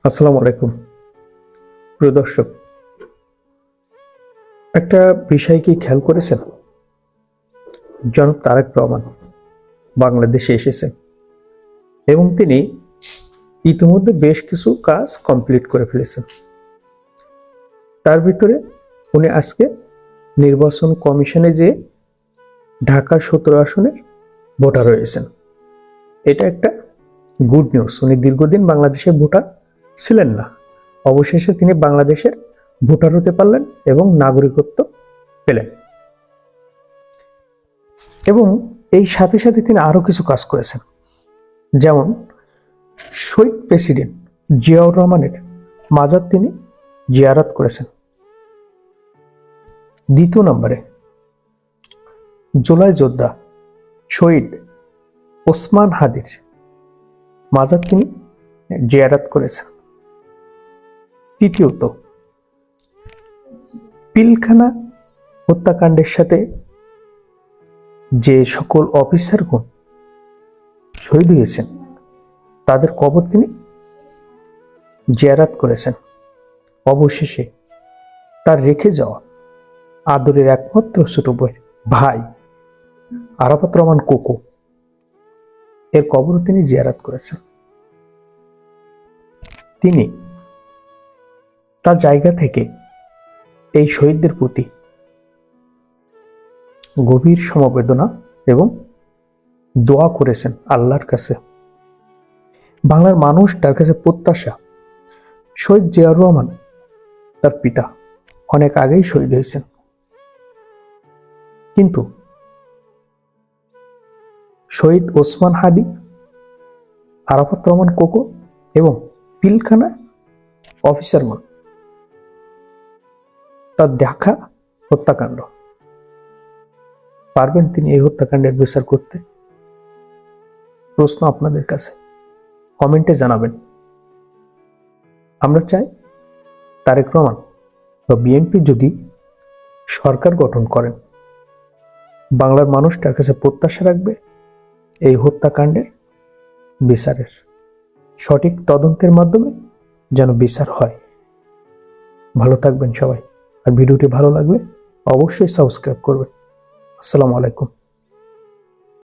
আসসালামু আলাইকুম প্রিয় দর্শক, একটা বিষয় কি খেয়াল করেছেন? জনাব তারেক রহমান বাংলাদেশে এসেছেন এবং তিনি ইতিমধ্যে বেশ কিছু কাজ কমপ্লিট করে ফেলেছেন। তার ভিতরে উনি আজকে নির্বাচন কমিশনে যে ঢাকা 17 আসনের ভোটার হয়েছেন। এটা একটা গুড নিউজ। উনি দীর্ঘদিন বাংলাদেশের ভোটার ছিলেন না, অবশেষে তিনি বাংলাদেশের ভোটার হতে পারলেন এবং নাগরিকত্ব পেলেন। এবং এই সাথে সাথে তিনি আরো কিছু কাজ করেছেন, যেমন শহীদ প্রেসিডেন্ট জিয়াউর রহমানের মাজার তিনি জিয়ারত করেছেন। দ্বিতীয় নম্বরে জুলাই যোদ্ধা শহীদ ওসমান হাদির মাজার তিনি জিয়ারত করেছেন। তৃতীয়ত, পিলখানা হত্যাকাণ্ডের সাথে যে সকল অফিসারগণ শহীদ হয়েছেন তাদের কবর তিনি জিয়ারত করেছেন। অবশেষে তার রেখে যাওয়া আদরের একমাত্র ছোট ভাই আরাফাত রহমান কোকো এর কবরও তিনি জিয়ারত করেছেন। তিনি তার জায়গা থেকে এই শহীদদের প্রতি গভীর সমবেদনা এবং দোয়া করেছেন আল্লাহর কাছে। বাংলার মানুষ তার কাছে প্রত্যাশা, শহীদ জিয়াউর রহমান তার পিতা অনেক আগেই শহীদ হয়েছেন, কিন্তু শহীদ ওসমান হাদি, আরাফাত রহমান কোকো এবং পিলখানা অফিসারগণ তার দেখা হত্যাকাণ্ড, পারবেন তিনি এই হত্যাকাণ্ডের বিচার করতে? প্রশ্ন আপনাদের কাছে, কমেন্টে জানাবেন। আমরা চাই তারেক রহমান বা বিএনপি যদি সরকার গঠন করেন, বাংলার মানুষ তার কাছে প্রত্যাশা রাখবে এই হত্যাকাণ্ডের বিচারের সঠিক তদন্তের মাধ্যমে যেন বিচার হয়। ভালো থাকবেন সবাই, আর ভিডিওটি ভালো লাগলে অবশ্যই সাবস্ক্রাইব করবেন। আসসালামু আলাইকুম।